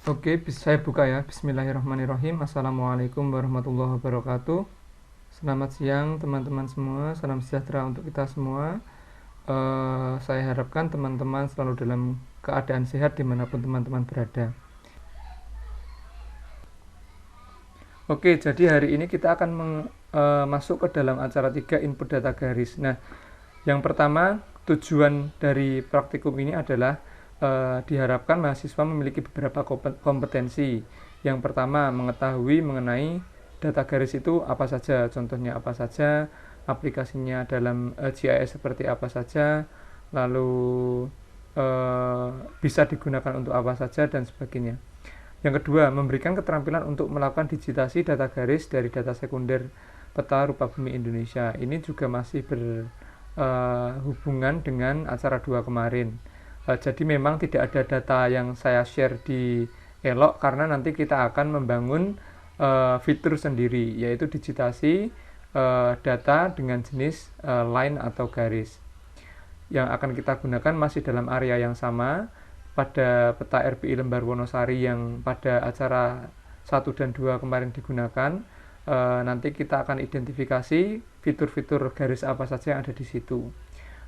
Oke, saya buka ya. Bismillahirrahmanirrahim. Assalamualaikum warahmatullahi wabarakatuh. Selamat siang teman-teman semua. Salam sejahtera untuk kita semua. Saya harapkan teman-teman selalu dalam keadaan sehat dimanapun teman-teman berada. Oke, jadi hari ini kita akan masuk ke dalam acara 3 input data garis. Nah, yang pertama, tujuan dari praktikum ini adalah diharapkan mahasiswa memiliki beberapa kompetensi. Yang pertama, mengetahui mengenai data garis itu apa saja, contohnya apa saja, aplikasinya dalam GIS seperti apa saja, lalu bisa digunakan untuk apa saja, dan sebagainya. Yang kedua, memberikan keterampilan untuk melakukan digitasi data garis dari data sekunder peta rupa bumi Indonesia. Ini juga masih berhubungan dengan acara 2 kemarin. Jadi memang tidak ada data yang saya share di Elok karena nanti kita akan membangun fitur sendiri, yaitu digitasi data dengan jenis line atau garis. Yang akan kita gunakan masih dalam area yang sama pada peta RPI Lembar Wonosari yang pada acara 1 dan 2 kemarin digunakan. Nanti kita akan identifikasi fitur-fitur garis apa saja yang ada di situ.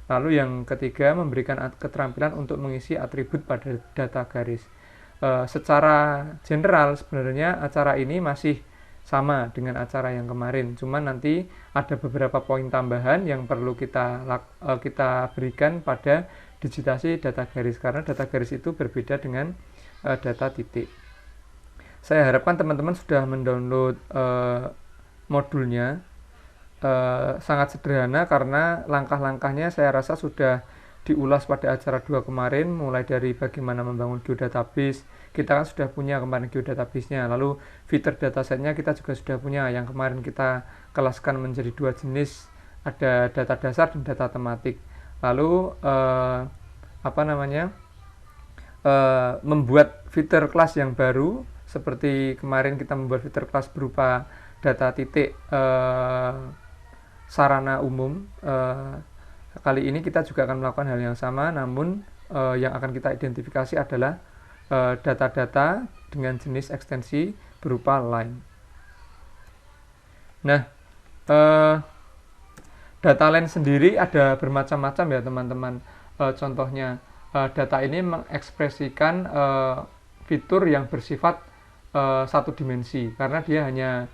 Lalu yang ketiga, memberikan keterampilan untuk mengisi atribut pada data garis. Secara general sebenarnya acara ini masih sama dengan acara yang kemarin, cuman nanti ada beberapa poin tambahan yang perlu kita berikan pada digitasi data garis, karena data garis itu berbeda dengan data titik. Saya harapkan teman-teman sudah mendownload modulnya. Sangat sederhana karena langkah-langkahnya saya rasa sudah diulas pada acara 2 kemarin, mulai dari bagaimana membangun geodatabase. Kita kan sudah punya kemarin geodatabase-nya, lalu fitur datasetnya kita juga sudah punya, yang kemarin kita kelaskan menjadi 2 jenis, ada data dasar dan data tematik. Lalu membuat fitur kelas yang baru, seperti kemarin kita membuat fitur kelas berupa data titik sarana umum. Kali ini kita juga akan melakukan hal yang sama, namun yang akan kita identifikasi adalah data-data dengan jenis ekstensi berupa line. Nah, data line sendiri ada bermacam-macam ya teman-teman. Contohnya, data ini mengekspresikan fitur yang bersifat satu dimensi, karena dia hanya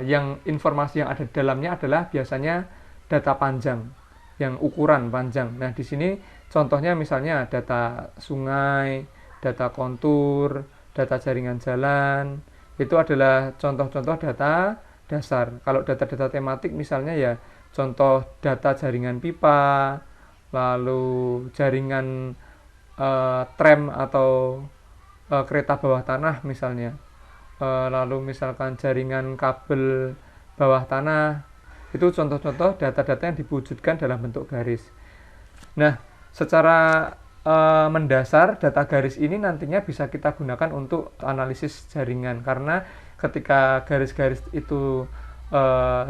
yang informasi yang ada di dalamnya adalah biasanya data panjang, yang ukuran panjang. Nah, di sini contohnya misalnya data sungai, data kontur, data jaringan jalan, itu adalah contoh-contoh data dasar. Kalau data-data tematik misalnya ya contoh data jaringan pipa, lalu jaringan tram atau kereta bawah tanah misalnya. Lalu misalkan jaringan kabel bawah tanah, itu contoh-contoh data-data yang diwujudkan dalam bentuk garis. Nah, secara mendasar data garis ini nantinya bisa kita gunakan untuk analisis jaringan, karena ketika garis-garis itu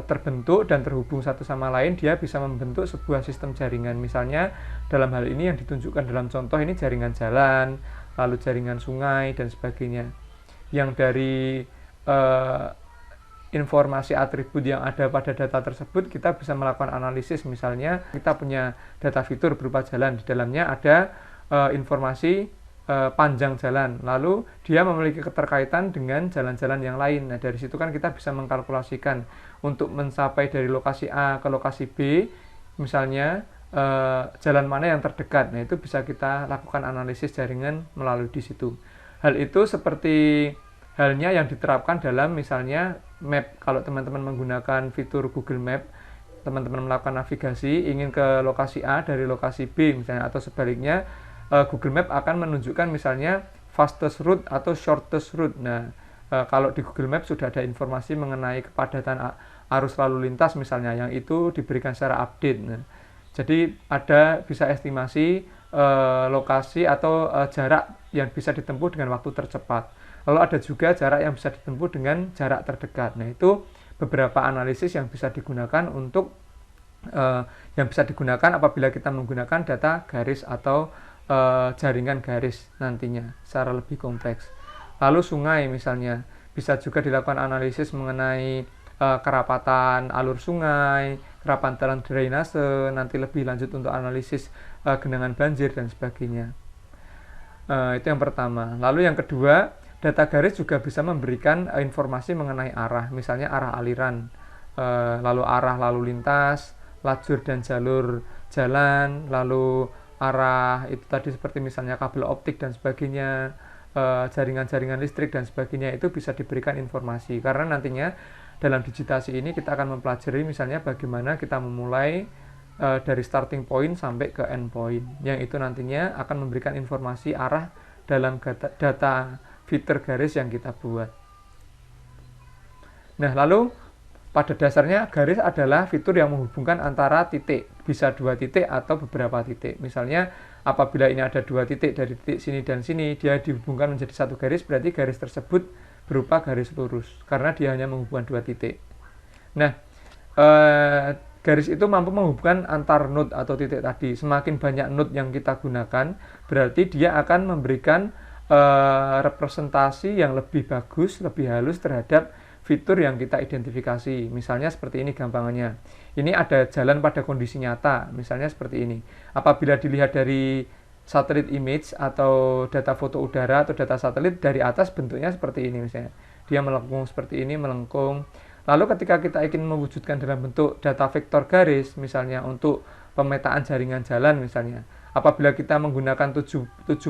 terbentuk dan terhubung satu sama lain, dia bisa membentuk sebuah sistem jaringan. Misalnya dalam hal ini yang ditunjukkan dalam contoh ini jaringan jalan, lalu jaringan sungai dan sebagainya. Yang dari informasi atribut yang ada pada data tersebut, kita bisa melakukan analisis. Misalnya kita punya data fitur berupa jalan, di dalamnya ada informasi panjang jalan, lalu dia memiliki keterkaitan dengan jalan-jalan yang lain. Nah, dari situ kan kita bisa mengkalkulasikan untuk mencapai dari lokasi A ke lokasi B, misalnya jalan mana yang terdekat. Nah, itu bisa kita lakukan analisis jaringan melalui di situ. Hal itu seperti halnya yang diterapkan dalam misalnya map. Kalau teman-teman menggunakan fitur Google Map, teman-teman melakukan navigasi ingin ke lokasi A dari lokasi B misalnya, atau sebaliknya, Google Map akan menunjukkan misalnya fastest route atau shortest route. Nah, kalau di Google Map sudah ada informasi mengenai kepadatan arus lalu lintas misalnya, yang itu diberikan secara update. Nah, jadi ada bisa estimasi lokasi atau jarak yang bisa ditempuh dengan waktu tercepat. Lalu ada juga jarak yang bisa ditempuh dengan jarak terdekat. Nah, itu beberapa analisis yang bisa digunakan apabila kita menggunakan data garis atau jaringan garis nantinya secara lebih kompleks. Lalu sungai misalnya, bisa juga dilakukan analisis mengenai kerapatan alur sungai, kerapatan drainase, nanti lebih lanjut untuk analisis genangan banjir dan sebagainya. Itu yang pertama. Lalu yang kedua, data garis juga bisa memberikan informasi mengenai arah, misalnya arah aliran, lalu arah lalu lintas, lajur dan jalur jalan, lalu arah itu tadi seperti misalnya kabel optik dan sebagainya, jaringan-jaringan listrik dan sebagainya, itu bisa diberikan informasi. Karena nantinya dalam digitasi ini kita akan mempelajari misalnya bagaimana kita memulai dari starting point sampai ke end point, yang itu nantinya akan memberikan informasi arah dalam data fitur garis yang kita buat. Nah, lalu pada dasarnya garis adalah fitur yang menghubungkan antara titik, bisa 2 titik atau beberapa titik. Misalnya apabila ini ada 2 titik dari titik sini dan sini, dia dihubungkan menjadi satu garis, berarti garis tersebut berupa garis lurus karena dia hanya menghubungkan 2 titik. Nah, garis itu mampu menghubungkan antar node atau titik tadi. Semakin banyak node yang kita gunakan, berarti dia akan memberikan representasi yang lebih bagus, lebih halus terhadap fitur yang kita identifikasi. Misalnya seperti ini gampangannya. Ini ada jalan pada kondisi nyata, misalnya seperti ini. Apabila dilihat dari satelit image atau data foto udara atau data satelit dari atas, bentuknya seperti ini misalnya. Dia melengkung seperti ini, melengkung. Lalu ketika kita ingin mewujudkan dalam bentuk data vektor garis, misalnya untuk pemetaan jaringan jalan misalnya. Apabila kita menggunakan 7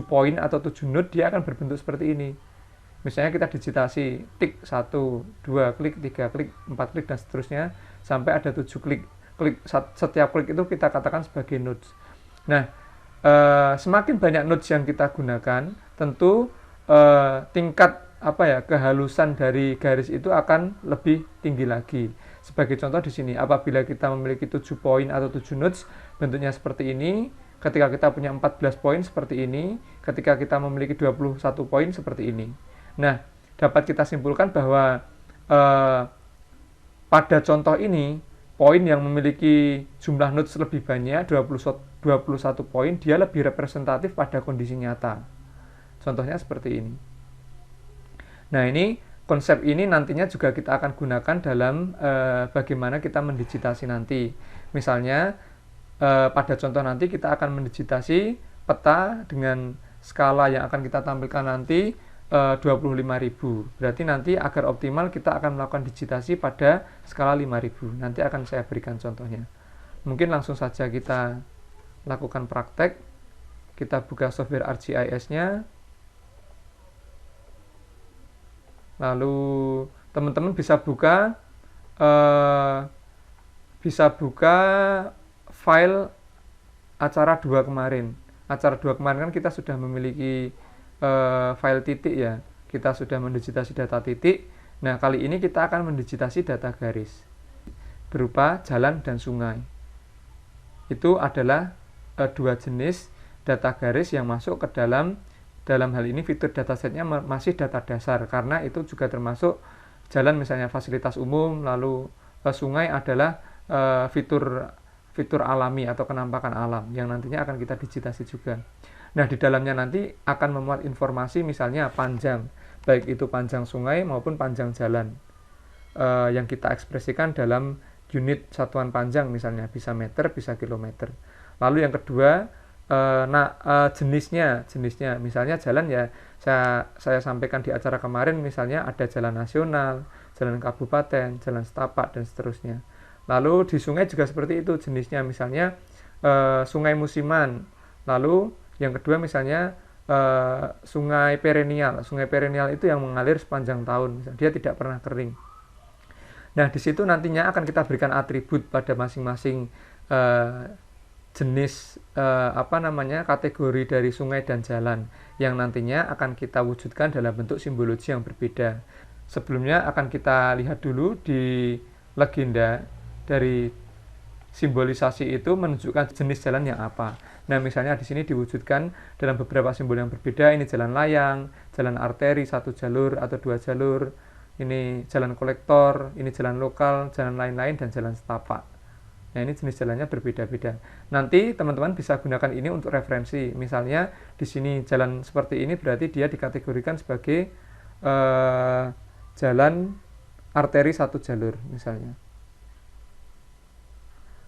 poin atau 7 node, dia akan berbentuk seperti ini. Misalnya kita digitasi tik 1, 2 klik, 3 klik, 4 klik dan seterusnya sampai ada 7 klik. Setiap klik itu kita katakan sebagai nodes. Nah, semakin banyak nodes yang kita gunakan, tentu tingkat kehalusan dari garis itu akan lebih tinggi lagi. Sebagai contoh di sini, apabila kita memiliki 7 poin atau 7 nodes, bentuknya seperti ini. Ketika kita punya 14 poin seperti ini, ketika kita memiliki 21 poin seperti ini. Nah, dapat kita simpulkan bahwa pada contoh ini, poin yang memiliki jumlah nodes lebih banyak, 21 poin, dia lebih representatif pada kondisi nyata. Contohnya seperti ini. Nah, ini konsep ini nantinya juga kita akan gunakan dalam bagaimana kita mendigitasi nanti. Misalnya, pada contoh nanti kita akan mendigitasi peta dengan skala yang akan kita tampilkan nanti 25.000. Berarti nanti agar optimal kita akan melakukan digitasi pada skala 5.000. Nanti akan saya berikan contohnya. Mungkin langsung saja kita lakukan praktek. Kita buka software ArcGIS-nya. Lalu teman-teman bisa buka file acara 2 kemarin. Acara 2 kemarin kan kita sudah memiliki file titik ya, kita sudah mendigitasi data titik. Nah, kali ini kita akan mendigitasi data garis berupa jalan dan sungai. Itu adalah 2 jenis data garis yang masuk ke dalam hal ini fitur datasetnya masih data dasar, karena itu juga termasuk jalan misalnya fasilitas umum, lalu sungai adalah fitur alami atau kenampakan alam yang nantinya akan kita digitasi juga. Nah, di dalamnya nanti akan memuat informasi misalnya panjang, baik itu panjang sungai maupun panjang jalan, yang kita ekspresikan dalam unit satuan panjang, misalnya bisa meter, bisa kilometer. Lalu yang kedua, jenisnya, misalnya jalan ya, saya sampaikan di acara kemarin, misalnya ada jalan nasional, jalan kabupaten, jalan setapak, dan seterusnya. Lalu di sungai juga seperti itu jenisnya, misalnya sungai musiman. Lalu yang kedua misalnya sungai perennial. Sungai perennial itu yang mengalir sepanjang tahun, misalnya dia tidak pernah kering. Nah, di situ nantinya akan kita berikan atribut pada masing-masing jenis kategori dari sungai dan jalan yang nantinya akan kita wujudkan dalam bentuk simbologi yang berbeda. Sebelumnya akan kita lihat dulu di legenda dari simbolisasi itu menunjukkan jenis jalan yang apa. Nah, misalnya di sini diwujudkan dalam beberapa simbol yang berbeda. Ini jalan layang, jalan arteri 1 jalur atau 2 jalur, ini jalan kolektor, ini jalan lokal, jalan lain-lain, dan jalan setapak. Nah, ini jenis jalannya berbeda-beda. Nanti teman-teman bisa gunakan ini untuk referensi. Misalnya di sini jalan seperti ini berarti dia dikategorikan sebagai jalan arteri satu jalur misalnya.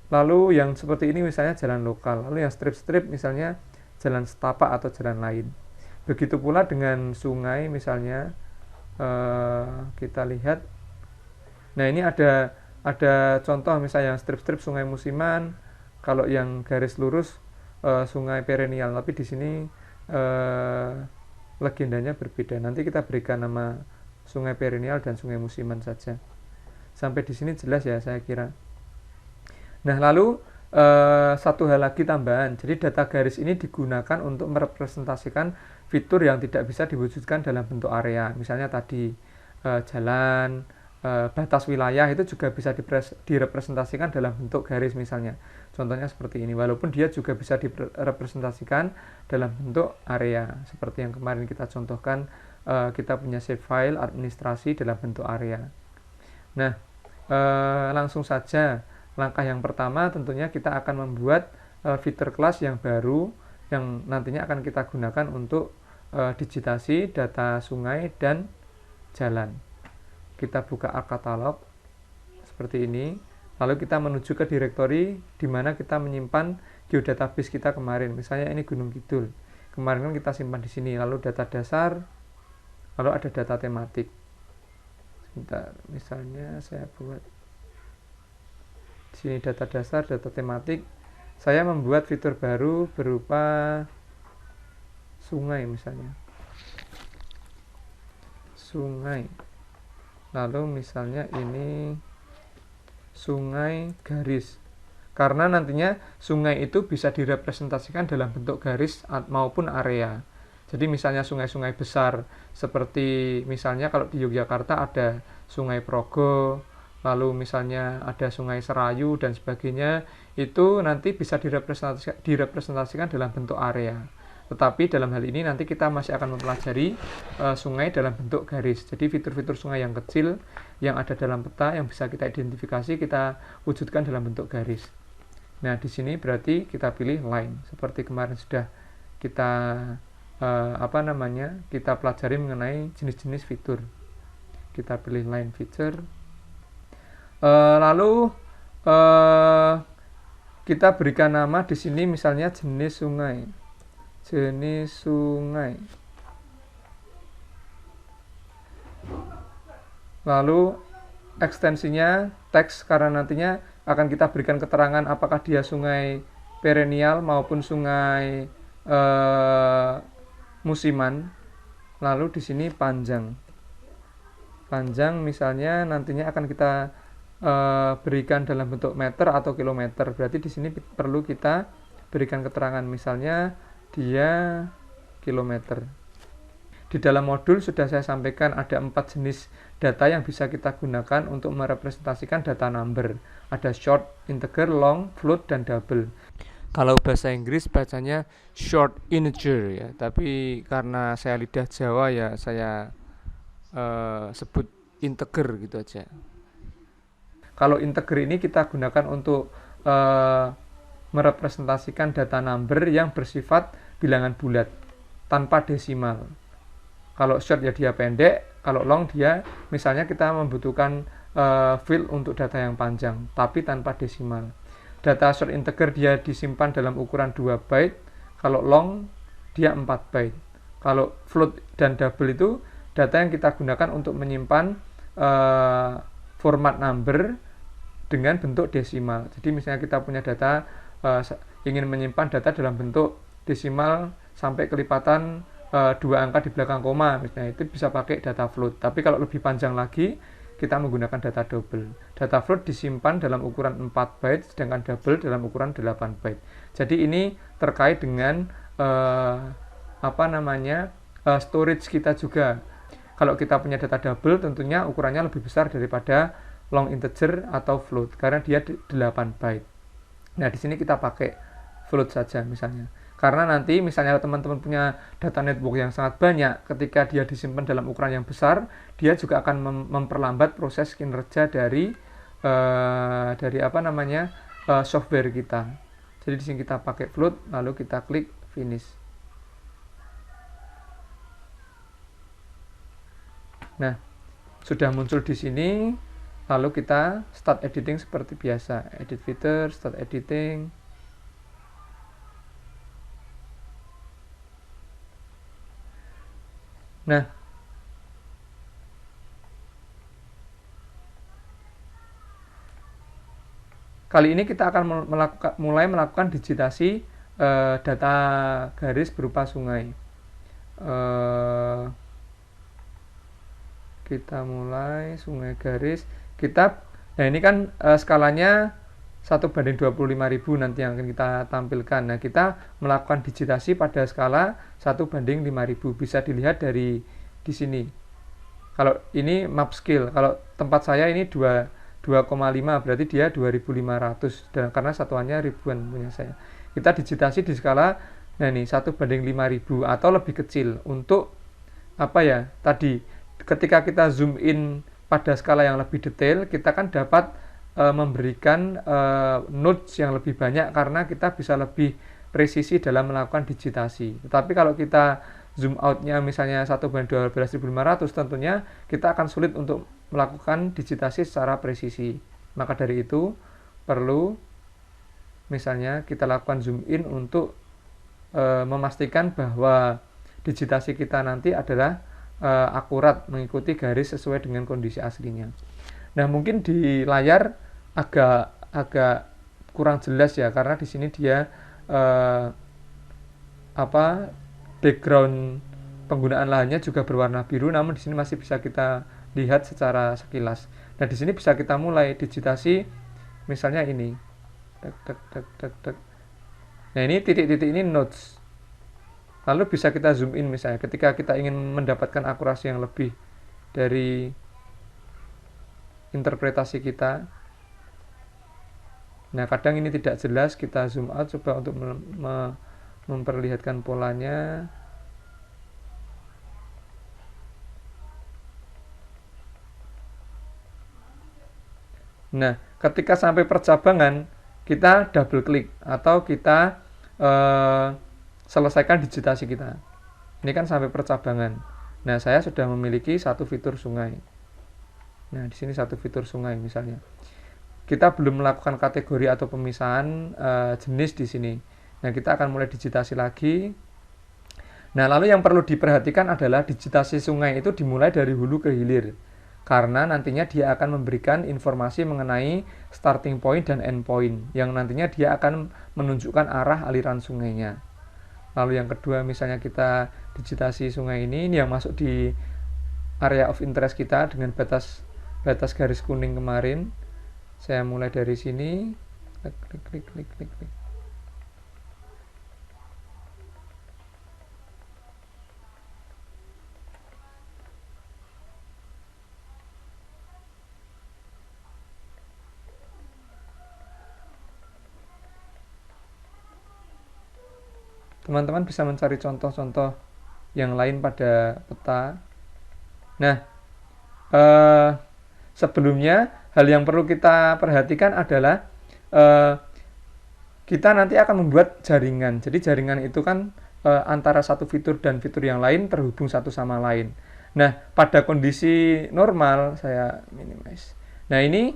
Lalu yang seperti ini misalnya jalan lokal, lalu yang strip-strip misalnya jalan setapak atau jalan lain. Begitu pula dengan sungai misalnya, kita lihat. Nah, ini ada contoh misalnya yang strip-strip sungai musiman, kalau yang garis lurus sungai perennial, tapi di sini legendanya berbeda. Nanti kita berikan nama sungai perennial dan sungai musiman saja. Sampai di sini jelas ya saya kira. Nah, lalu satu hal lagi tambahan. Jadi data garis ini digunakan untuk merepresentasikan fitur yang tidak bisa diwujudkan dalam bentuk area. Misalnya tadi jalan, batas wilayah itu juga bisa direpresentasikan dalam bentuk garis misalnya. Contohnya seperti ini. Walaupun dia juga bisa direpresentasikan dalam bentuk area. Seperti yang kemarin kita contohkan, kita punya save file administrasi dalam bentuk area. Nah, langsung saja. Langkah yang pertama tentunya kita akan membuat fitur kelas yang baru yang nantinya akan kita gunakan untuk digitasi data sungai dan jalan. Kita buka katalog seperti ini, lalu kita menuju ke direktori di mana kita menyimpan geodatabase kita kemarin. Misalnya ini Gunung Kidul. Kemarin kan kita simpan di sini, lalu data dasar, lalu ada data tematik. Sebentar, misalnya saya buat di sini data dasar, data tematik. Saya membuat fitur baru berupa sungai misalnya. Sungai. Lalu misalnya ini sungai garis. Karena nantinya sungai itu bisa direpresentasikan dalam bentuk garis maupun area. Jadi misalnya sungai-sungai besar seperti misalnya kalau di Yogyakarta ada Sungai Progo, lalu misalnya ada Sungai Serayu dan sebagainya, itu nanti bisa direpresentasikan dalam bentuk area. Tetapi dalam hal ini nanti kita masih akan mempelajari sungai dalam bentuk garis. Jadi fitur-fitur sungai yang kecil yang ada dalam peta yang bisa kita identifikasi, kita wujudkan dalam bentuk garis. Nah, di sini berarti kita pilih line seperti kemarin sudah kita kita pelajari mengenai jenis-jenis fitur. Kita pilih line feature. Lalu kita berikan nama di sini misalnya jenis sungai. Lalu ekstensinya teks, karena nantinya akan kita berikan keterangan apakah dia sungai perennial maupun sungai musiman. Lalu di sini panjang misalnya nantinya akan kita berikan dalam bentuk meter atau kilometer. Berarti di sini perlu kita berikan keterangan misalnya dia kilometer. Di dalam modul sudah saya sampaikan ada 4 jenis data yang bisa kita gunakan untuk merepresentasikan data number. Ada short, integer, long, float, dan double. Kalau bahasa Inggris bacanya short integer ya, tapi karena saya lidah Jawa ya saya sebut integer gitu aja. Kalau integer ini kita gunakan untuk merepresentasikan data number yang bersifat bilangan bulat tanpa desimal. Kalau short ya dia pendek, kalau long dia misalnya kita membutuhkan field untuk data yang panjang tapi tanpa desimal. Data short integer dia disimpan dalam ukuran 2 byte, kalau long dia 4 byte. Kalau float dan double itu data yang kita gunakan untuk menyimpan format number dengan bentuk desimal. Jadi misalnya kita punya data ingin menyimpan data dalam bentuk desimal sampai kelipatan 2 angka di belakang koma, misalnya itu bisa pakai data float. Tapi kalau lebih panjang lagi kita menggunakan data double. Data float disimpan dalam ukuran 4 byte, sedangkan double dalam ukuran 8 byte. Jadi ini terkait dengan storage kita juga. Kalau kita punya data double tentunya ukurannya lebih besar daripada long integer atau float karena dia 8 byte. Nah, di sini kita pakai float saja misalnya. Karena nanti misalnya teman-teman punya data network yang sangat banyak, ketika dia disimpan dalam ukuran yang besar, dia juga akan memperlambat proses kinerja dari software kita. Jadi di sini kita pakai float, lalu kita klik finish. Nah, sudah muncul di sini, lalu kita start editing seperti biasa. Edit feature, start editing. Nah, kali ini kita akan mulai melakukan digitasi data garis berupa sungai. Kita mulai sungai garis. Nah ini kan skalanya 1:25.000 nanti yang akan kita tampilkan. Nah, kita melakukan digitasi pada skala 1:5.000. Bisa dilihat dari di sini. Kalau ini map scale, kalau tempat saya ini 2,5, berarti dia 2.500, dan karena satuannya ribuan punya saya. Kita digitasi di skala, nah ini 1:5.000 atau lebih kecil. Untuk apa ya, tadi ketika kita zoom in pada skala yang lebih detail, kita kan dapat memberikan nodes yang lebih banyak karena kita bisa lebih presisi dalam melakukan digitasi. Tetapi kalau kita zoom outnya misalnya 1:12.500, tentunya kita akan sulit untuk melakukan digitasi secara presisi. Maka dari itu perlu misalnya kita lakukan zoom in untuk memastikan bahwa digitasi kita nanti adalah akurat mengikuti garis sesuai dengan kondisi aslinya. Nah, mungkin di layar agak kurang jelas ya, karena di sini dia background penggunaan lahannya juga berwarna biru, namun di sini masih bisa kita lihat secara sekilas. Nah, di sini bisa kita mulai digitasi misalnya ini. Nah, ini titik-titik ini nodes. Lalu bisa kita zoom in misalnya ketika kita ingin mendapatkan akurasi yang lebih dari interpretasi kita. Nah, kadang ini tidak jelas, kita zoom out coba untuk memperlihatkan polanya. Nah, ketika sampai percabangan, kita double klik atau kita selesaikan digitasi kita. Ini kan sampai percabangan. Nah, saya sudah memiliki satu fitur sungai. Nah, di sini satu fitur sungai misalnya. Kita belum melakukan kategori atau pemisahan jenis di sini. Nah, kita akan mulai digitasi lagi. Nah, lalu yang perlu diperhatikan adalah digitasi sungai itu dimulai dari hulu ke hilir. Karena nantinya dia akan memberikan informasi mengenai starting point dan end point, yang nantinya dia akan menunjukkan arah aliran sungainya. Lalu yang kedua, misalnya kita digitasi sungai ini yang masuk di area of interest kita dengan batas garis kuning kemarin. Saya mulai dari sini, klik. Teman-teman bisa mencari contoh-contoh yang lain pada peta. Nah, sebelumnya hal yang perlu kita perhatikan adalah kita nanti akan membuat jaringan. Jadi jaringan itu kan antara satu fitur dan fitur yang lain terhubung satu sama lain. Nah, pada kondisi normal, saya minimize. Nah, ini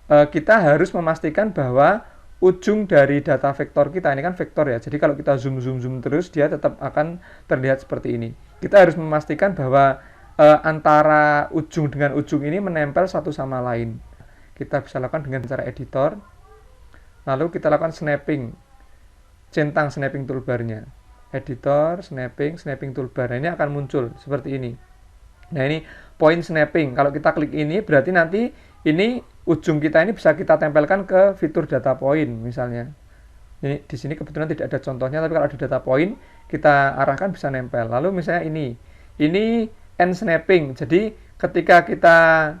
kita harus memastikan bahwa ujung dari data vektor kita, ini kan vektor ya, jadi kalau kita zoom terus, dia tetap akan terlihat seperti ini. Kita harus memastikan bahwa antara ujung dengan ujung ini menempel satu sama lain. Kita bisa lakukan dengan cara editor, lalu kita lakukan snapping, centang snapping toolbarnya, editor, snapping toolbar. Nah, ini akan muncul seperti ini. Nah, ini point snapping. Kalau kita klik ini, berarti nanti ini ujung kita ini bisa kita tempelkan ke fitur data point misalnya. Ini di sini kebetulan tidak ada contohnya, tapi kalau ada data point kita arahkan bisa nempel. Lalu misalnya ini end snapping. Jadi ketika kita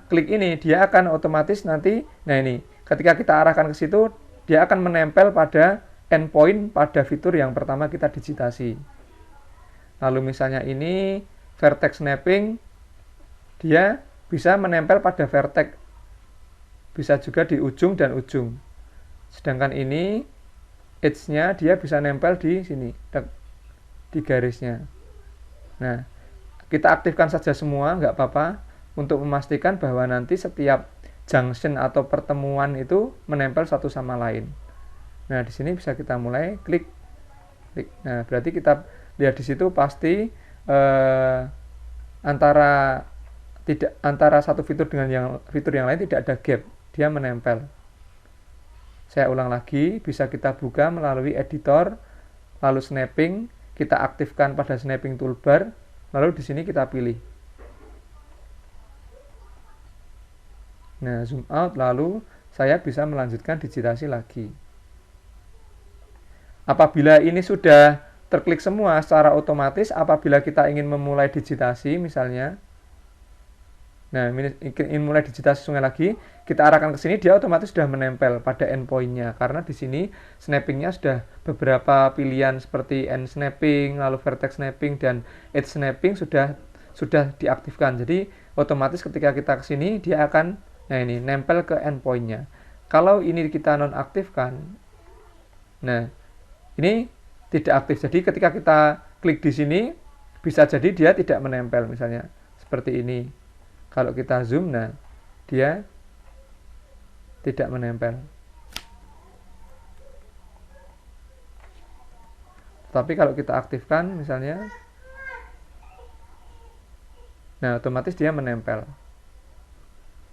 klik ini, dia akan otomatis nanti, nah ini, ketika kita arahkan ke situ, dia akan menempel pada endpoint pada fitur yang pertama kita digitasi. Lalu misalnya ini vertex snapping, dia bisa menempel pada vertex, bisa juga di ujung dan ujung. Sedangkan ini edge-nya dia bisa nempel di sini, di garisnya. Nah, kita aktifkan saja semua, nggak apa-apa. untuk memastikan bahwa nanti setiap junction atau pertemuan itu menempel satu sama lain. Nah, di sini bisa kita mulai klik. Nah, berarti kita lihat di situ pasti antara satu fitur dengan fitur yang lain tidak ada gap, dia menempel. Saya ulang lagi, bisa kita buka melalui editor, lalu snapping, kita aktifkan pada snapping toolbar, lalu di sini kita pilih. Nah, zoom out, lalu saya bisa melanjutkan digitasi lagi. Apabila ini sudah terklik semua secara otomatis, apabila kita ingin memulai digitasi misalnya, nah ingin mulai digitasi sungai lagi, kita arahkan ke sini, dia otomatis sudah menempel pada endpoint-nya, karena di sini snapping-nya sudah beberapa pilihan seperti end snapping, lalu vertex snapping, dan edge snapping sudah diaktifkan. Jadi otomatis ketika kita ke sini, dia akan nempel ke endpoint-nya. Kalau ini kita nonaktifkan, nah ini tidak aktif. Jadi ketika kita klik di sini, bisa jadi dia tidak menempel, misalnya seperti ini. Kalau kita zoom, nah dia tidak menempel. Tapi kalau kita aktifkan misalnya, nah otomatis dia menempel.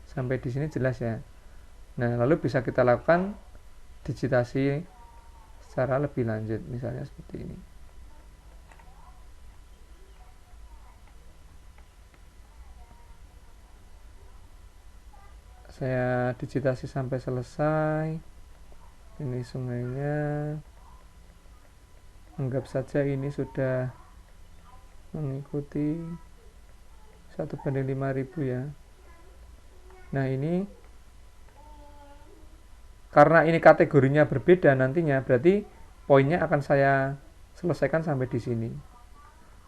Sampai di sini jelas ya. Nah, lalu bisa kita lakukan digitasi secara lebih lanjut, misalnya seperti ini. Saya digitasi sampai selesai. Ini sungainya. Anggap saja ini sudah mengikuti 1:5.000 ya. Nah, ini karena ini kategorinya berbeda nantinya, berarti poinnya akan saya selesaikan sampai di sini.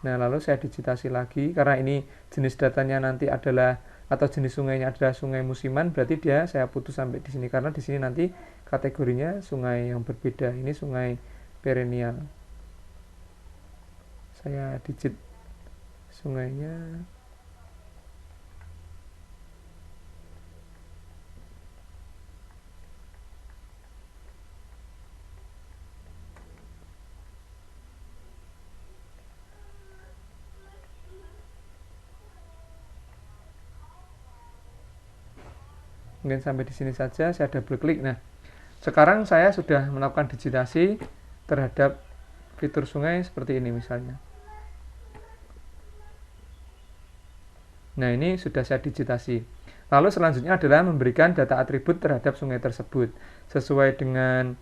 Nah, lalu saya digitasi lagi, karena ini jenis datanya nanti adalah, atau jenis sungainya adalah sungai musiman, berarti saya putus sampai di sini, karena di sini nanti kategorinya sungai yang berbeda. Ini sungai perennial. Saya digit sungainya. Mungkin sampai di sini saja, saya double klik. Nah, sekarang saya sudah melakukan digitasi terhadap fitur sungai seperti ini misalnya. Nah, ini sudah saya digitasi. Lalu selanjutnya adalah memberikan data atribut terhadap sungai tersebut sesuai dengan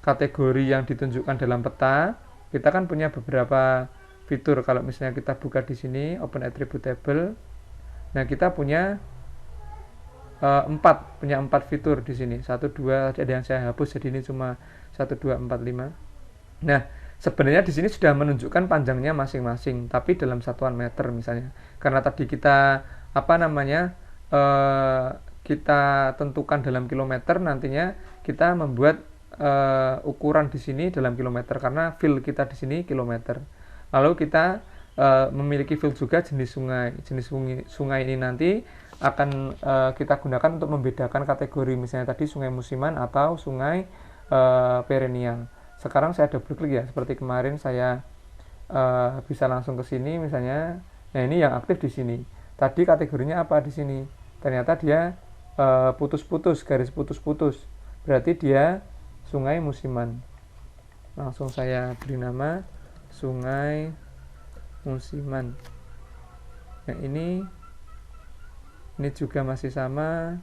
kategori yang ditunjukkan dalam peta. Kita kan punya beberapa fitur. Kalau misalnya kita buka di sini Open Attribute Table, nah kita punya 4 fitur di sini. 1, 2, ada yang saya hapus, jadi ini cuma 1, 2, 4, 5. Nah, sebenarnya di sini sudah menunjukkan panjangnya masing-masing, tapi dalam satuan meter misalnya. Karena tadi kita kita tentukan dalam kilometer, nantinya kita membuat ukuran di sini dalam kilometer, karena fill kita di sini kilometer. Lalu kita memiliki fill juga jenis sungai. Jenis sungai ini nanti akan kita gunakan untuk membedakan kategori, misalnya tadi sungai musiman atau sungai perennial. Sekarang saya double klik ya, seperti kemarin saya bisa langsung ke sini misalnya. Nah, ini yang aktif di sini. Tadi kategorinya apa di sini? Ternyata dia putus-putus, garis putus-putus. Berarti dia sungai musiman. Langsung saya beri nama sungai musiman. Nah, ini juga masih sama,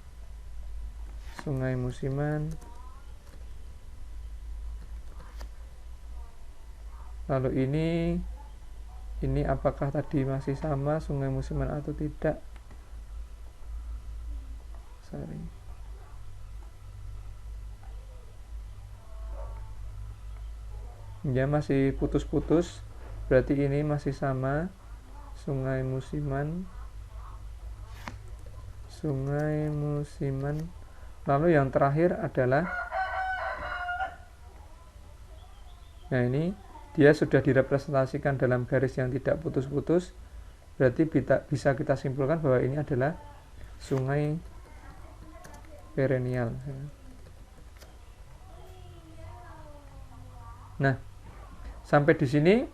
sungai musiman. Lalu ini apakah tadi masih sama sungai musiman atau tidak? Sorry. Ya, masih putus-putus. Berarti ini masih sama, sungai musiman. Sungai musiman. Lalu yang terakhir adalah, nah ini dia sudah direpresentasikan dalam garis yang tidak putus-putus. berarti bisa kita simpulkan bahwa ini adalah sungai perennial. Nah, sampai di sini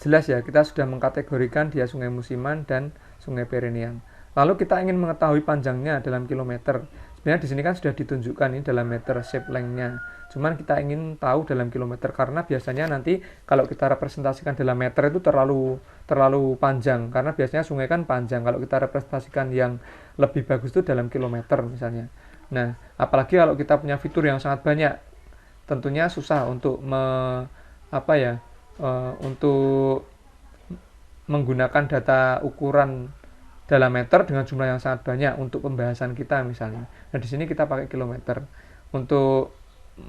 jelas ya, kita sudah mengkategorikan dia sungai musiman dan sungai perennial. Lalu kita ingin mengetahui panjangnya dalam kilometer. Sebenarnya di sini kan sudah ditunjukkan ini dalam meter shape length-nya. Cuman kita ingin tahu dalam kilometer karena biasanya nanti kalau kita representasikan dalam meter itu terlalu panjang, karena biasanya sungai kan panjang. Kalau kita representasikan yang lebih bagus itu dalam kilometer misalnya. Nah, apalagi kalau kita punya fitur yang sangat banyak, tentunya susah untuk untuk menggunakan data ukuran dalam meter dengan jumlah yang sangat banyak untuk pembahasan kita misalnya. Nah, di sini kita pakai kilometer. Untuk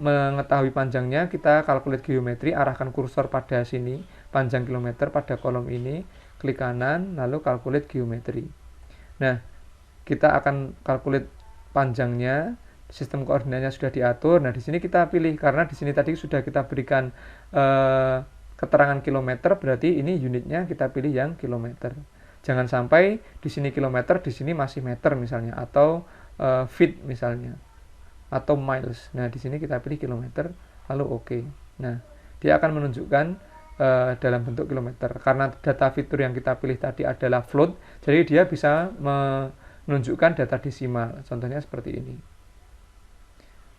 mengetahui panjangnya, kita calculate geometri, arahkan kursor pada sini, panjang kilometer pada kolom ini, klik kanan, lalu calculate geometri. Nah, kita akan calculate panjangnya, sistem koordinatnya sudah diatur. Nah, di sini kita pilih, karena di sini tadi sudah kita berikan keterangan kilometer, berarti ini unitnya kita pilih yang kilometer. Jangan sampai di sini kilometer, di sini masih meter misalnya, atau feet misalnya, atau miles. Nah, di sini kita pilih kilometer, lalu oke. Nah, dia akan menunjukkan dalam bentuk kilometer. Karena data fitur yang kita pilih tadi adalah float, jadi dia bisa menunjukkan data desimal. Contohnya seperti ini.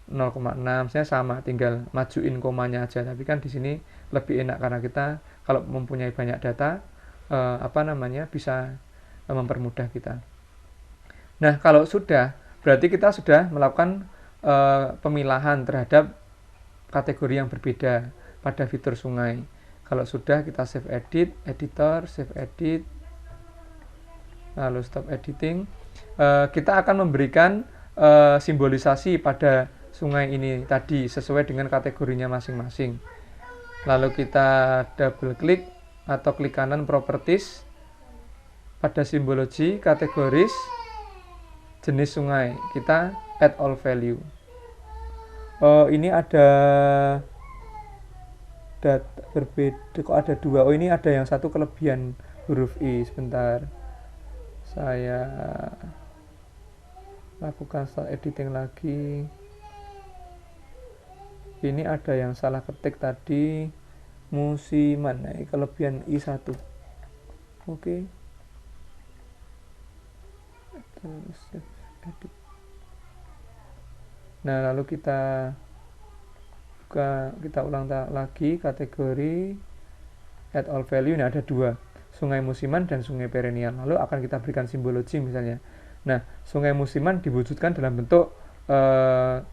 0,6, saya sama, tinggal majuin komanya aja. Tapi kan di sini lebih enak karena kita kalau mempunyai banyak data, bisa mempermudah kita. Nah, kalau sudah, berarti kita sudah melakukan pemilahan terhadap kategori yang berbeda pada fitur sungai. Kalau sudah, kita save edit, editor, save edit, lalu stop editing. Kita akan memberikan simbolisasi pada sungai ini tadi sesuai dengan kategorinya masing-masing. Lalu kita double klik atau klik kanan properties, pada simbologi kategoris jenis sungai kita add all value. Ini ada data berbeda, kok ada dua. Ini ada yang satu kelebihan huruf I. Sebentar, saya lakukan start editing lagi. Ini ada yang salah ketik tadi, musiman. Nah, kelebihan I1. Oke. Terus edit. Nah, lalu kita ulang lagi kategori add all value. Ini ada dua, sungai musiman dan sungai perennial. Lalu akan kita berikan simbologi misalnya. Nah, sungai musiman diwujudkan dalam bentuk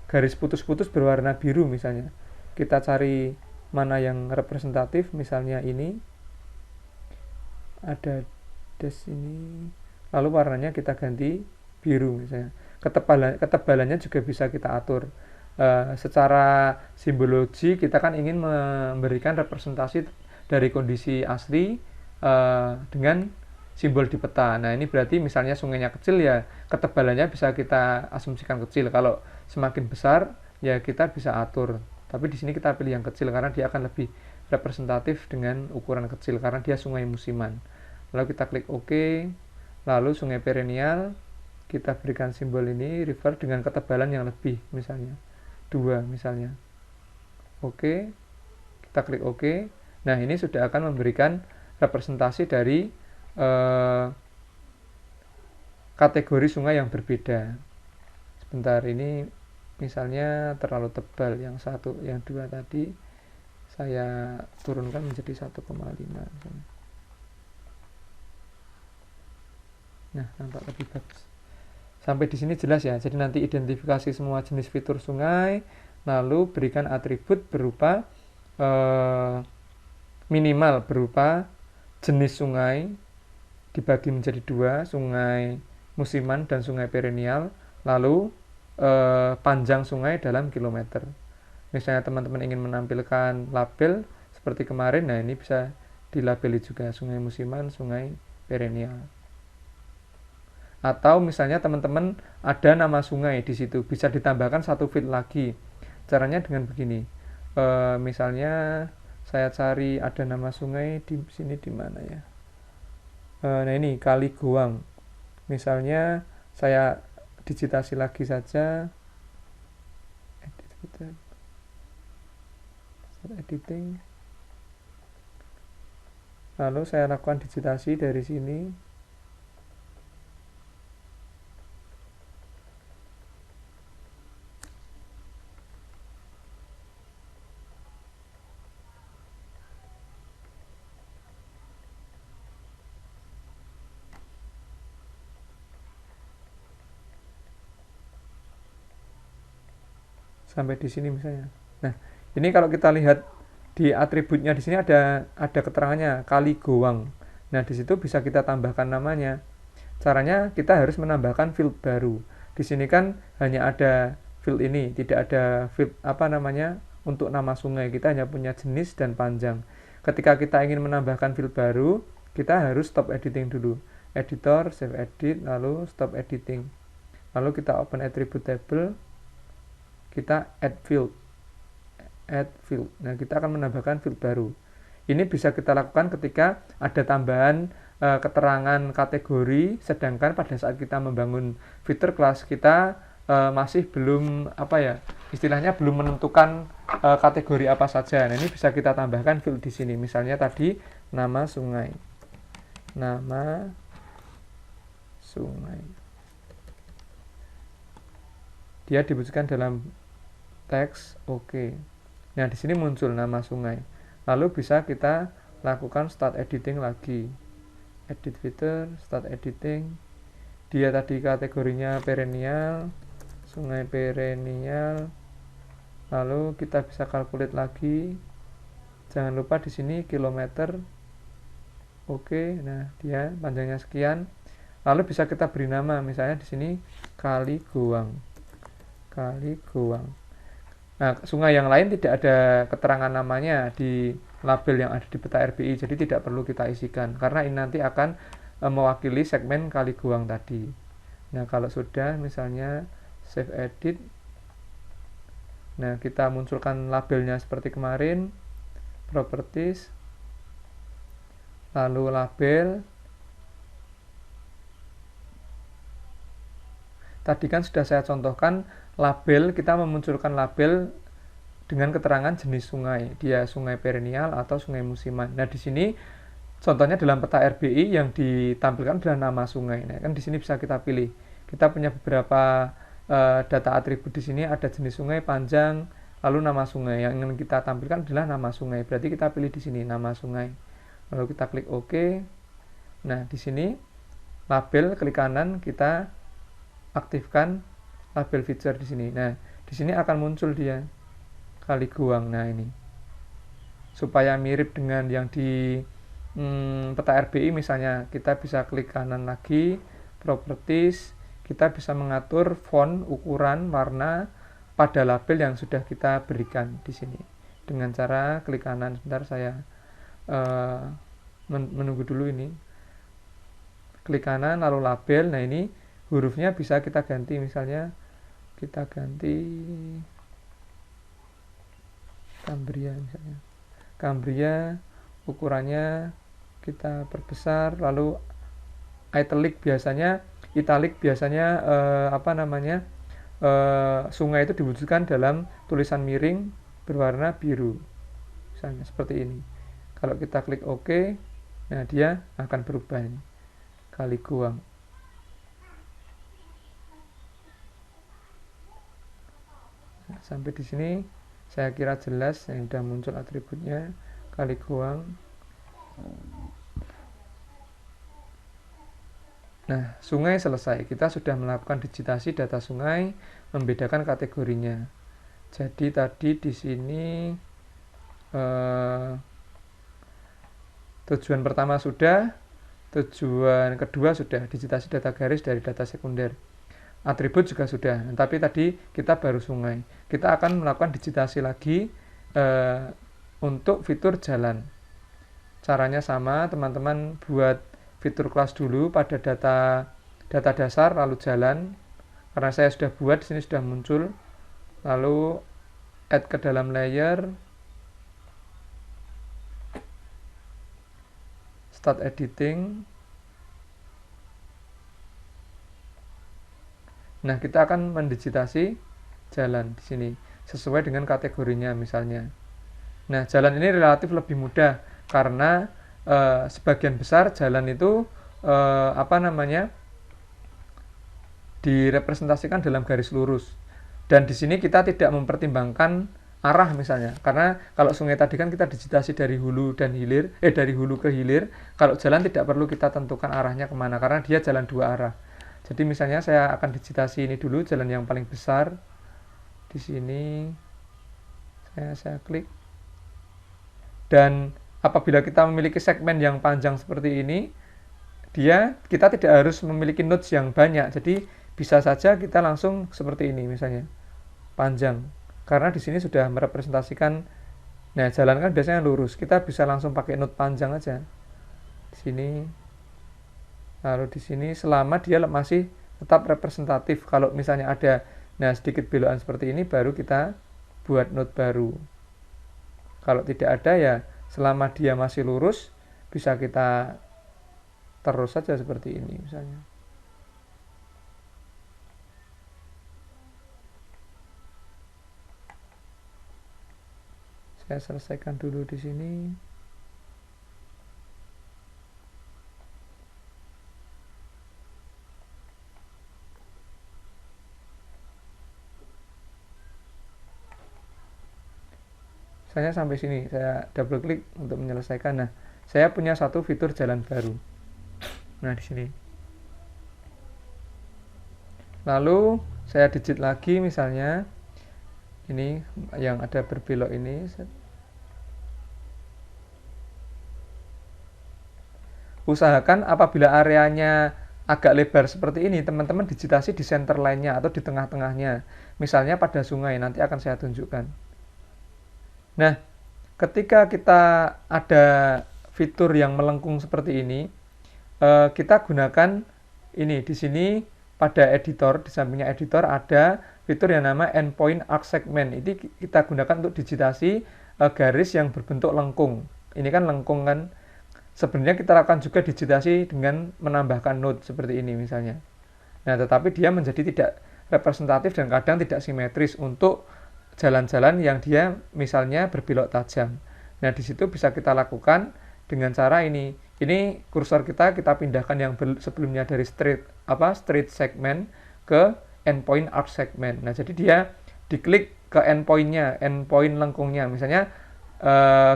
garis putus-putus berwarna biru misalnya. Kita cari mana yang representatif, misalnya ini ada dash ini, lalu warnanya kita ganti biru misalnya. Ketebalannya juga bisa kita atur. Secara simbologi kita kan ingin memberikan representasi dari kondisi asli dengan simbol di peta. Nah, ini berarti misalnya sungainya kecil, ya ketebalannya bisa kita asumsikan kecil. Kalau semakin besar ya kita bisa atur. Tapi di sini kita pilih yang kecil karena dia akan lebih representatif dengan ukuran kecil karena dia sungai musiman. Lalu kita klik OK. Lalu sungai perennial kita berikan simbol ini river dengan ketebalan yang lebih, misalnya 2 misalnya. Oke. Kita klik OK. Nah, ini sudah akan memberikan representasi dari kategori sungai yang berbeda. Sebentar, ini misalnya terlalu tebal yang satu, yang 2 tadi saya turunkan menjadi 1,5. Nah, nampak lebih bagus. Sampai di sini jelas ya. Jadi nanti identifikasi semua jenis fitur sungai, lalu berikan atribut berupa minimal berupa jenis sungai dibagi menjadi 2, sungai musiman dan sungai perennial, lalu panjang sungai dalam kilometer. Misalnya teman-teman ingin menampilkan label seperti kemarin, nah ini bisa dilabeli juga sungai musiman, sungai perennial. Atau misalnya teman-teman ada nama sungai di situ, bisa ditambahkan 1 feet lagi. Caranya dengan begini. Misalnya saya cari ada nama sungai di sini, di mana ya? Nah ini kali goang. Misalnya saya digitasi lagi saja, editing, lalu saya lakukan digitasi dari sini. Sampai di sini misalnya. Nah, ini kalau kita lihat di atributnya di sini ada keterangannya kali goang. Nah, di situ bisa kita tambahkan namanya. Caranya kita harus menambahkan field baru. Di sini kan hanya ada field ini, tidak ada field apa namanya untuk nama sungai. Kita hanya punya jenis dan panjang. Ketika kita ingin menambahkan field baru, kita harus stop editing dulu. Editor, save edit, lalu stop editing. Lalu kita open attribute table, kita add field. Nah, kita akan menambahkan field baru. Ini bisa kita lakukan ketika ada tambahan keterangan kategori, sedangkan pada saat kita membangun fitur kelas kita masih belum istilahnya belum menentukan kategori apa saja. Nah, ini bisa kita tambahkan field di sini. Misalnya tadi nama sungai. Dia dibutuhkan dalam teks oke. Nah, di sini muncul nama sungai. Lalu bisa kita lakukan start editing lagi. Edit fitur, start editing. Dia tadi kategorinya perennial, sungai perennial. Lalu kita bisa calculate lagi. Jangan lupa di sini kilometer. Oke, nah dia panjangnya sekian. Lalu bisa kita beri nama, misalnya di sini kali goang. Nah, sungai yang lain tidak ada keterangan namanya di label yang ada di peta RBI, jadi tidak perlu kita isikan karena ini nanti akan mewakili segmen kali goang tadi. Nah, kalau sudah misalnya save edit, nah kita munculkan labelnya seperti kemarin, properties, lalu label. Tadi kan sudah saya contohkan label, kita memunculkan label dengan keterangan jenis sungai, dia sungai perennial atau sungai musiman. Nah, di sini contohnya dalam peta RBI yang ditampilkan adalah nama sungai. Nah, kan di sini bisa kita pilih. Kita punya beberapa data atribut di sini, ada jenis sungai, panjang, lalu nama sungai. Yang ingin kita tampilkan adalah nama sungai. Berarti kita pilih di sini nama sungai. Lalu kita klik OK. Nah, di sini label, klik kanan, kita aktifkan label feature di sini. Nah, di sini akan muncul dia kali goang. Nah, ini supaya mirip dengan yang di peta RBI misalnya, kita bisa klik kanan lagi, properties, kita bisa mengatur font, ukuran, warna pada label yang sudah kita berikan di sini dengan cara klik kanan. Sebentar, saya menunggu dulu ini. Klik kanan lalu label. Nah, ini hurufnya bisa kita ganti, misalnya kita ganti Cambria misalnya. Cambria, ukurannya kita perbesar, lalu italic biasanya sungai itu diwujudkan dalam tulisan miring berwarna biru. Misalnya seperti ini. Kalau kita klik OK, nah dia akan berubah ini. Kali goang. Nah, sampai di sini saya kira jelas, yang sudah muncul atributnya kali goang. Nah, sungai selesai. Kita sudah melakukan digitasi data sungai, membedakan kategorinya. Jadi tadi di sini tujuan pertama sudah, tujuan kedua sudah, digitasi data garis dari data sekunder. Atribut juga sudah, tapi tadi kita baru sungai. Kita akan melakukan digitasi lagi untuk fitur jalan. Caranya sama, teman-teman buat fitur kelas dulu pada data dasar, lalu jalan. Karena saya sudah buat, di sini sudah muncul. Lalu add ke dalam layer, start editing. Nah, kita akan mendigitasi jalan di sini sesuai dengan kategorinya misalnya. Nah, jalan ini relatif lebih mudah karena sebagian besar jalan itu direpresentasikan dalam garis lurus. Dan di sini kita tidak mempertimbangkan arah misalnya. Karena kalau sungai tadi kan kita digitasi dari hulu dan hilir, dari hulu ke hilir. Kalau jalan tidak perlu kita tentukan arahnya kemana karena dia jalan dua arah. Jadi misalnya saya akan digitasi ini dulu jalan yang paling besar. Di sini saya klik. Dan apabila kita memiliki segmen yang panjang seperti ini, kita tidak harus memiliki nodes yang banyak. Jadi bisa saja kita langsung seperti ini misalnya. Panjang. Karena di sini sudah merepresentasikan, nah jalan kan biasanya lurus. Kita bisa langsung pakai node panjang aja. Di sini. Lalu di sini selama dia masih tetap representatif. Kalau misalnya ada sedikit belokan seperti ini baru kita buat node baru. Kalau tidak ada ya selama dia masih lurus bisa kita terus saja seperti ini misalnya. Saya selesaikan dulu di sini. Saya sampai sini, saya double klik untuk menyelesaikan. Nah, saya punya satu fitur jalan baru. Nah, di sini. Lalu saya digit lagi misalnya ini yang ada berbelok ini. Usahakan apabila areanya agak lebar seperti ini, teman-teman digitasi di center line-nya atau di tengah-tengahnya. Misalnya pada sungai, nanti akan saya tunjukkan. Nah, ketika kita ada fitur yang melengkung seperti ini, kita gunakan ini di sini pada editor, di sampingnya editor ada fitur yang nama endpoint arc segment. Ini kita gunakan untuk digitasi garis yang berbentuk lengkung. Ini kan lengkung kan. Sebenarnya kita lakukan juga digitasi dengan menambahkan node seperti ini misalnya. Nah, tetapi dia menjadi tidak representatif dan kadang tidak simetris untuk jalan-jalan yang dia misalnya berbelok tajam. Nah, di situ bisa kita lakukan dengan cara ini. Ini kursor kita pindahkan yang sebelumnya dari straight segment ke endpoint arc segment. Nah, jadi dia diklik ke endpointnya, endpoint lengkungnya. Misalnya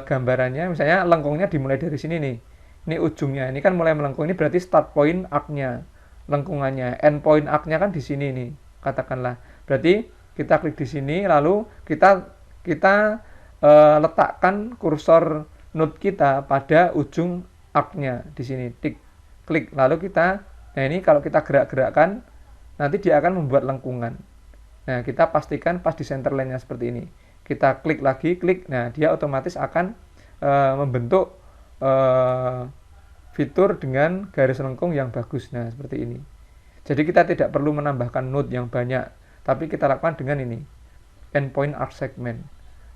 gambarannya, misalnya lengkungnya dimulai dari sini nih. Ini ujungnya, ini kan mulai melengkung. Ini berarti start point arc-nya, lengkungannya. Endpoint arc-nya kan di sini nih, katakanlah. Berarti kita klik di sini, lalu kita letakkan kursor node kita pada ujung arc-nya di sini. Klik, lalu nah ini kalau kita gerak-gerakkan, nanti dia akan membuat lengkungan. Nah, kita pastikan pas di center line-nya seperti ini. Kita klik lagi, nah dia otomatis akan membentuk fitur dengan garis lengkung yang bagus. Nah, seperti ini. Jadi kita tidak perlu menambahkan node yang banyak, tapi kita lakukan dengan ini, endpoint arc segment.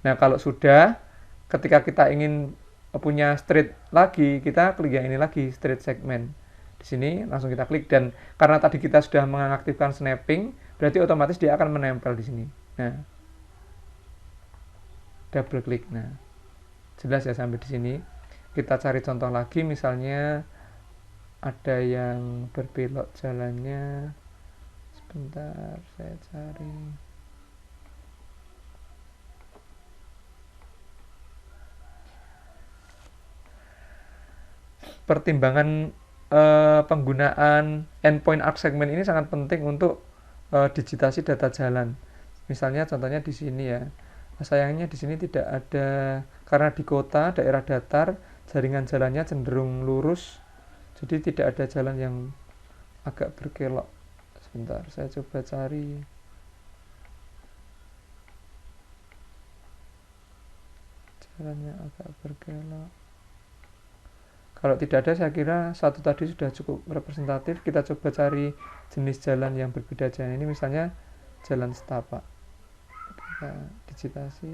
Nah, kalau sudah, ketika kita ingin punya straight lagi, kita klik yang ini lagi, straight segment. Di sini langsung kita klik, dan karena tadi kita sudah mengaktifkan snapping, berarti otomatis dia akan menempel di sini. Nah, double klik. Nah, jelas ya sampai di sini. Kita cari contoh lagi, misalnya ada yang berbelok jalannya. Sebentar, saya cari. Pertimbangan penggunaan endpoint arc segment ini sangat penting untuk digitasi data jalan. Misalnya contohnya di sini ya. Sayangnya di sini tidak ada, karena di kota, daerah datar, jaringan jalannya cenderung lurus, jadi tidak ada jalan yang agak berkelok. Sebentar, saya coba cari. Jalannya agak berkelok. Kalau tidak ada, saya kira satu tadi sudah cukup representatif. Kita coba cari jenis jalan yang berbeda jalan. Ini misalnya jalan setapak. Kita digitasi.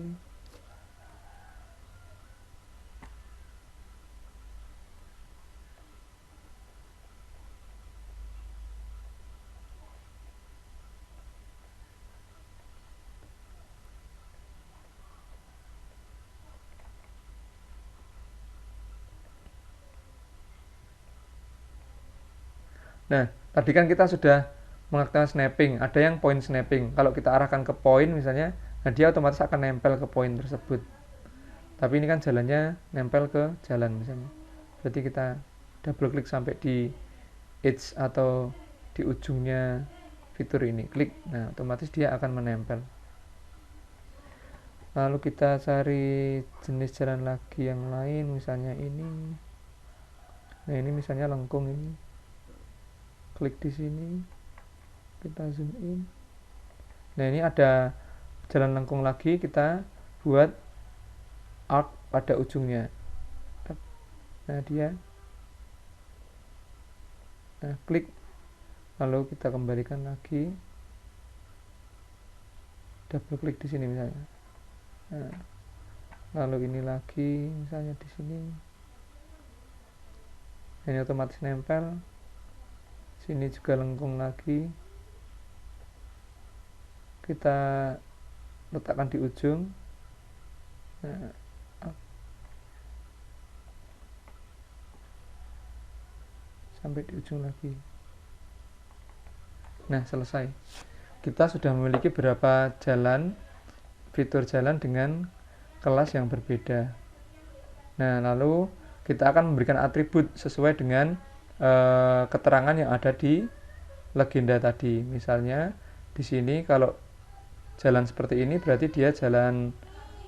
Nah, tadi kan kita sudah mengaktifkan snapping, ada yang point snapping. Kalau kita arahkan ke poin misalnya, nah dia otomatis akan nempel ke poin tersebut. Tapi ini kan jalannya nempel ke jalan misalnya. Berarti kita double klik sampai di edge atau di ujungnya fitur ini, klik, nah otomatis dia akan menempel. Lalu kita cari jenis jalan lagi yang lain, misalnya ini. Nah ini misalnya lengkung ini, klik di sini, kita zoom in. Nah ini ada jalan lengkung lagi, kita buat arc pada ujungnya. Nah dia, nah klik, lalu kita kembalikan lagi, double klik di sini misalnya. Nah, lalu ini lagi misalnya di sini, ini otomatis nempel. Sini juga lengkung lagi, kita letakkan di ujung. Nah, sampai di ujung lagi. Nah selesai, kita sudah memiliki beberapa jalan, fitur jalan dengan kelas yang berbeda. Nah lalu kita akan memberikan atribut sesuai dengan keterangan yang ada di legenda tadi. Misalnya di sini kalau jalan seperti ini berarti dia jalan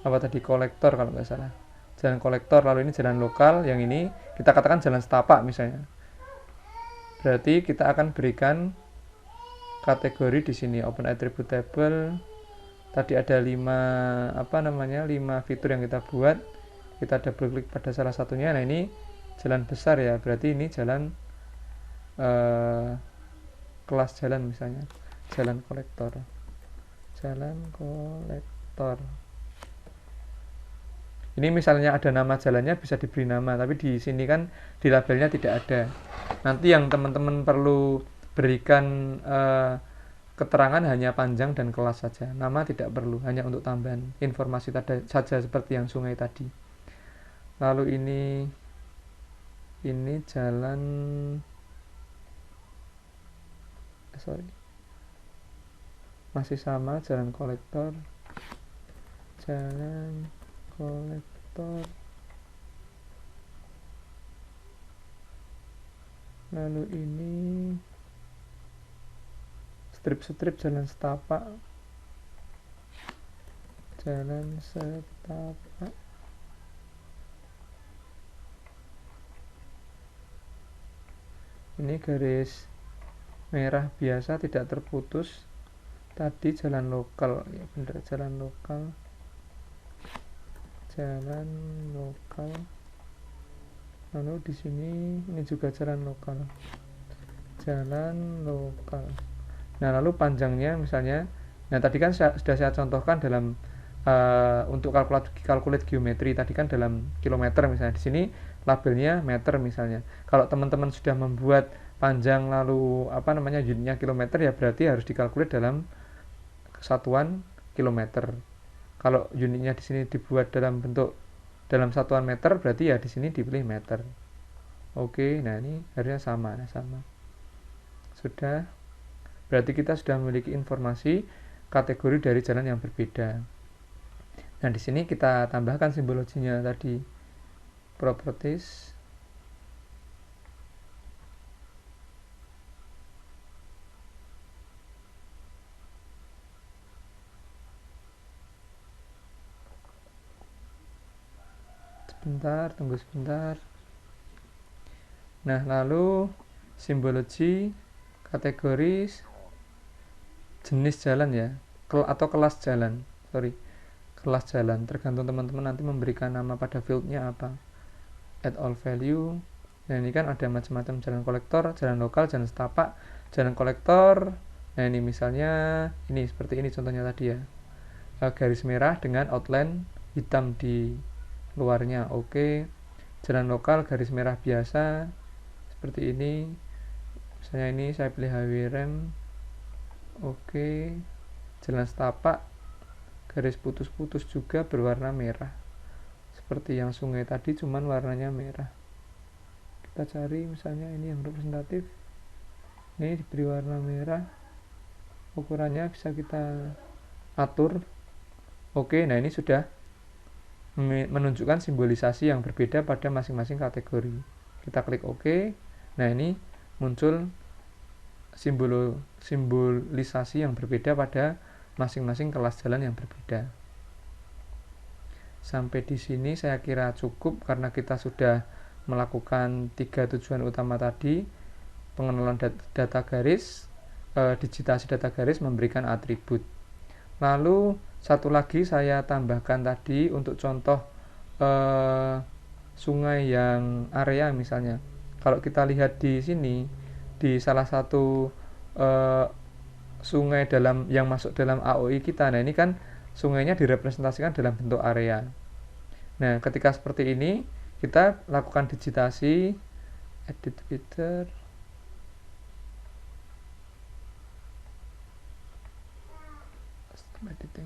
apa tadi, kolektor kalau nggak salah, jalan kolektor. Lalu ini jalan lokal, yang ini kita katakan jalan setapak misalnya. Berarti kita akan berikan kategori di sini, open attribute table. Tadi ada 5 fitur yang kita buat. Kita double klik pada salah satunya. Nah ini jalan besar ya, berarti ini jalan kelas jalan misalnya, jalan kolektor. Ini misalnya ada nama jalannya bisa diberi nama, tapi di sini kan di labelnya tidak ada. Nanti yang teman-teman perlu berikan keterangan hanya panjang dan kelas saja. Nama tidak perlu, hanya untuk tambahan informasi saja seperti yang sungai tadi. Lalu ini jalan masih sama, jalan kolektor. Lalu ini strip jalan setapak. Ini garis merah biasa tidak terputus. Tadi jalan lokal, ya benar, jalan lokal. Lalu di sini ini juga jalan lokal. Nah lalu panjangnya misalnya, nah tadi kan sudah saya contohkan dalam untuk kalkulat geometri tadi kan dalam kilometer misalnya. Di sini labelnya meter misalnya. Kalau teman-teman sudah membuat panjang lalu unitnya kilometer, ya berarti harus dikalkulat dalam kesatuan kilometer. Kalau unitnya di sini dibuat dalam satuan meter, berarti ya di sini dipilih meter. Oke, nah ini harusnya sama. Sudah, berarti kita sudah memiliki informasi kategori dari jalan yang berbeda. Nah di sini kita tambahkan simbologinya tadi, properties. Tunggu sebentar. Nah lalu simbologi, kategori, jenis jalan ya, atau kelas jalan, tergantung teman-teman nanti memberikan nama pada fieldnya apa. Add all value. Nah ini kan ada macam-macam jalan kolektor, jalan lokal, jalan setapak, jalan kolektor. Nah ini misalnya ini seperti ini contohnya tadi ya, garis merah dengan outline hitam di luarnya. Oke. Jalan lokal garis merah biasa seperti ini, misalnya ini saya pilih HWRM. Oke. Jalan setapak garis putus-putus juga berwarna merah seperti yang sungai tadi, cuman warnanya merah. Kita cari misalnya ini yang representatif. Ini diberi warna merah, ukurannya bisa kita atur. Oke, nah ini sudah menunjukkan simbolisasi yang berbeda pada masing-masing kategori. Kita klik OK. Nah, ini muncul simbolisasi yang berbeda pada masing-masing kelas jalan yang berbeda. Sampai di sini saya kira cukup karena kita sudah melakukan 3 tujuan utama tadi: pengenalan data garis, digitasi data garis, memberikan atribut. Lalu satu lagi saya tambahkan tadi untuk contoh sungai yang area misalnya. Kalau kita lihat di sini, di salah satu sungai yang masuk dalam AOI kita, nah ini kan sungainya direpresentasikan dalam bentuk area. Nah, ketika seperti ini kita lakukan digitasi, edit feeder, editing.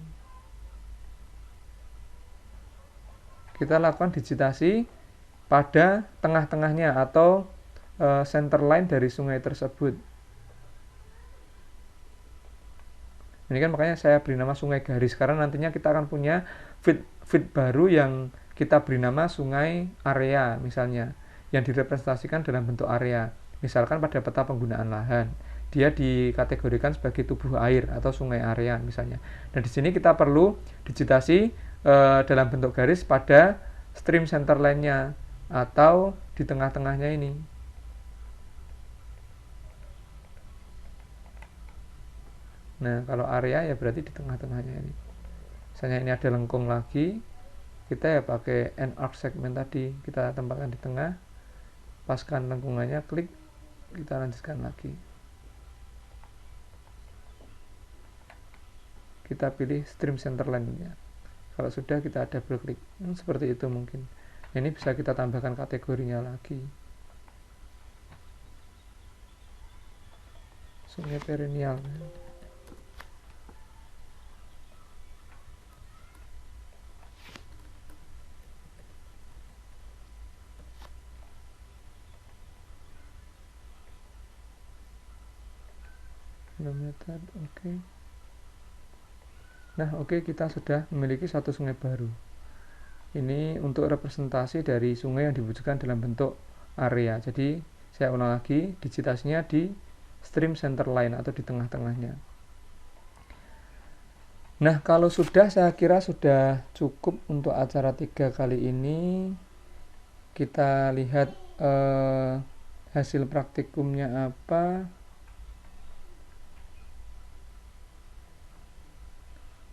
Kita lakukan digitasi pada tengah-tengahnya atau center line dari sungai tersebut. Ini kan makanya saya beri nama sungai garis, karena nantinya kita akan punya feed baru yang kita beri nama sungai area misalnya, yang direpresentasikan dalam bentuk area. Misalkan pada peta penggunaan lahan, dia dikategorikan sebagai tubuh air atau sungai area misalnya. Nah, di sini kita perlu digitasi dalam bentuk garis pada stream center line-nya atau di tengah-tengahnya ini. Nah, kalau area ya berarti di tengah-tengahnya ini. Misalnya ini ada lengkung lagi, kita ya pakai end arc segment tadi, kita tempatkan di tengah, paskan lengkungannya, klik, kita lanjutkan lagi. Kita pilih stream center line-nya. Kalau sudah, kita double klik. Seperti itu mungkin. Nah, ini bisa kita tambahkan kategorinya lagi. Sungai perennial. Kilometer, oke. Nah, oke, kita sudah memiliki satu sungai baru. Ini untuk representasi dari sungai yang diwujudkan dalam bentuk area. Jadi, saya ulang lagi, digitasinya di stream center line atau di tengah-tengahnya. Nah, kalau sudah, saya kira sudah cukup untuk acara 3 kali ini. Kita lihat hasil praktikumnya apa.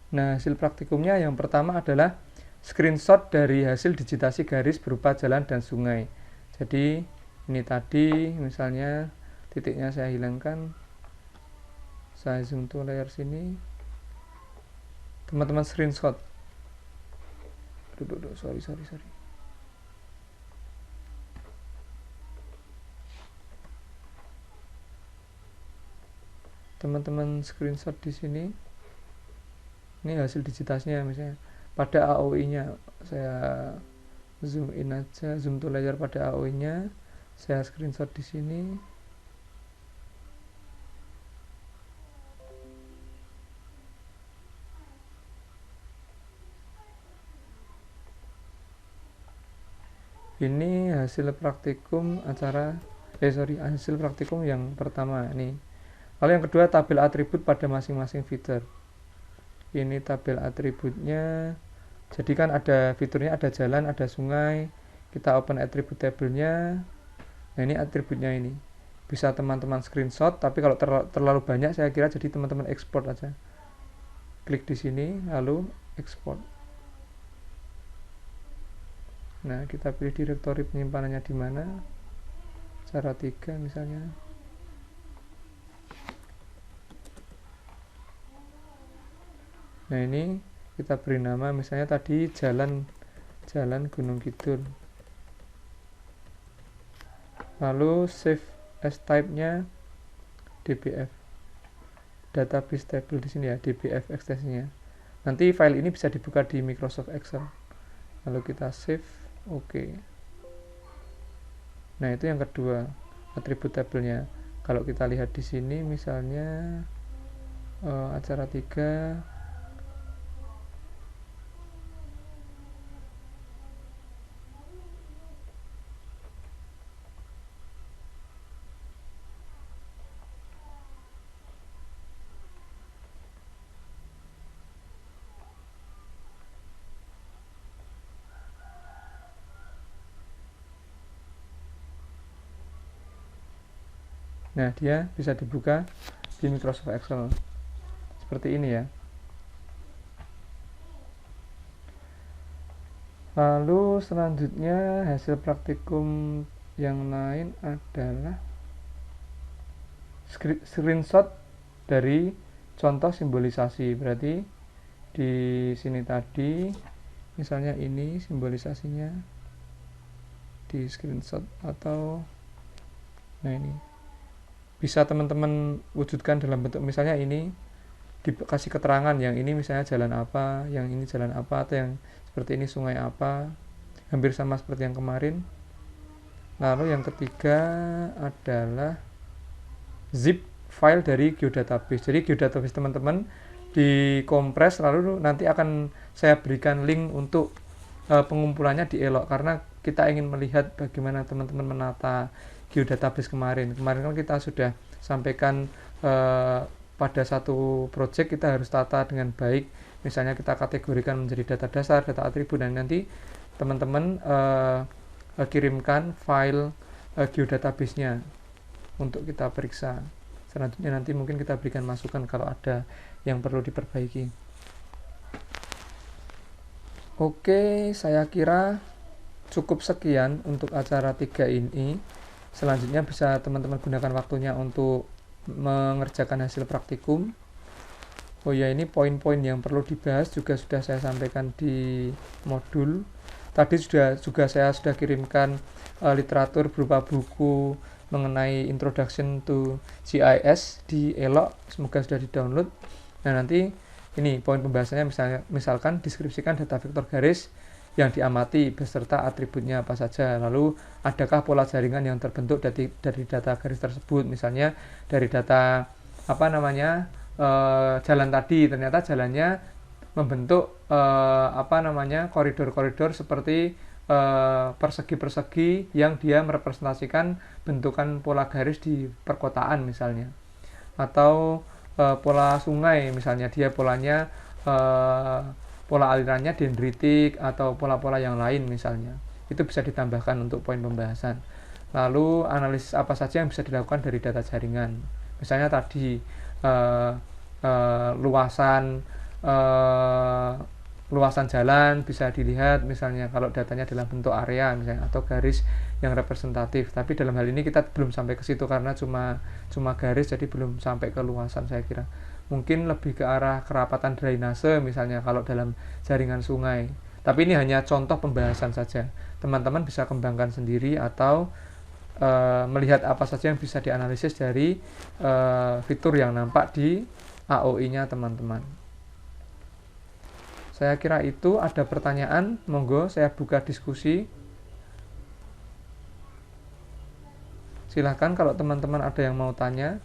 Nah, hasil praktikumnya yang pertama adalah screenshot dari hasil digitasi garis berupa jalan dan sungai. Jadi, ini tadi misalnya titiknya saya hilangkan. Saya zoom to layer sini. Teman-teman screenshot. Sorry. Teman-teman screenshot di sini. Ini hasil digitasinya misalnya. Pada AOI-nya saya zoom in aja, zoom to layer pada AOI-nya. Saya screenshot di sini. Ini hasil praktikum hasil praktikum yang pertama ini. Lalu yang kedua, tabel atribut pada masing-masing feeder. Ini tabel atributnya. Jadi kan ada fiturnya, ada jalan, ada sungai. Kita open atribut tabelnya. Nah, ini atributnya ini. Bisa teman-teman screenshot, tapi kalau terlalu banyak saya kira jadi teman-teman export aja. Klik di sini lalu export. Nah, kita pilih direktori penyimpanannya di mana. Cara 3 misalnya. Nah, ini kita beri nama misalnya tadi jalan Gunung Kidul. Lalu save as type-nya DBF. Database table di sini ya, DBF ekstensinya. Nanti file ini bisa dibuka di Microsoft Excel. Lalu kita save, oke. Nah, itu yang kedua, atribut tabelnya. Kalau kita lihat di sini misalnya acara 3. Nah, dia bisa dibuka di Microsoft Excel seperti ini ya. Lalu selanjutnya hasil praktikum yang lain adalah screenshot dari contoh simbolisasi. Berarti di sini tadi misalnya ini simbolisasinya di screenshot, atau nah ini bisa teman-teman wujudkan dalam bentuk misalnya ini dikasih keterangan, yang ini misalnya jalan apa, yang ini jalan apa, atau yang seperti ini sungai apa, hampir sama seperti yang kemarin. Lalu yang ketiga adalah zip file dari geodatabase. Jadi geodatabase teman-teman dikompres, lalu nanti akan saya berikan link untuk pengumpulannya di Elok, karena kita ingin melihat bagaimana teman-teman menata geodatabase kemarin kan kita sudah sampaikan pada satu project kita harus tata dengan baik. Misalnya kita kategorikan menjadi data dasar, data atribut, dan nanti teman-teman kirimkan file geodatabase-nya untuk kita periksa. Selanjutnya nanti mungkin kita berikan masukan kalau ada yang perlu diperbaiki. Oke, saya kira cukup sekian untuk acara 3 ini. Selanjutnya bisa teman-teman gunakan waktunya untuk mengerjakan hasil praktikum. Oh ya, ini poin-poin yang perlu dibahas juga sudah saya sampaikan di modul. Tadi juga saya sudah kirimkan literatur berupa buku mengenai Introduction to GIS di Elok. Semoga sudah di-download. Nah, nanti ini poin pembahasannya misalkan deskripsikan data vektor garis yang diamati beserta atributnya apa saja. Lalu adakah pola jaringan yang terbentuk dari data garis tersebut? Misalnya dari data jalan tadi, ternyata jalannya membentuk koridor-koridor seperti persegi-persegi yang dia merepresentasikan bentukan pola garis di perkotaan misalnya. Atau pola sungai misalnya, dia polanya pola alirannya dendritik atau pola-pola yang lain misalnya. Itu bisa ditambahkan untuk poin pembahasan. Lalu analisis apa saja yang bisa dilakukan dari data jaringan. Misalnya tadi luasan jalan bisa dilihat misalnya kalau datanya dalam bentuk area misalnya, atau garis yang representatif. Tapi dalam hal ini kita belum sampai ke situ karena cuma garis, jadi belum sampai ke luasan saya kira. Mungkin lebih ke arah kerapatan drainase misalnya kalau dalam jaringan sungai. Tapi ini hanya contoh pembahasan saja. Teman-teman bisa kembangkan sendiri atau melihat apa saja yang bisa dianalisis dari fitur yang nampak di AOI-nya teman-teman. Saya kira itu. Ada pertanyaan, monggo saya buka diskusi. Silahkan kalau teman-teman ada yang mau tanya.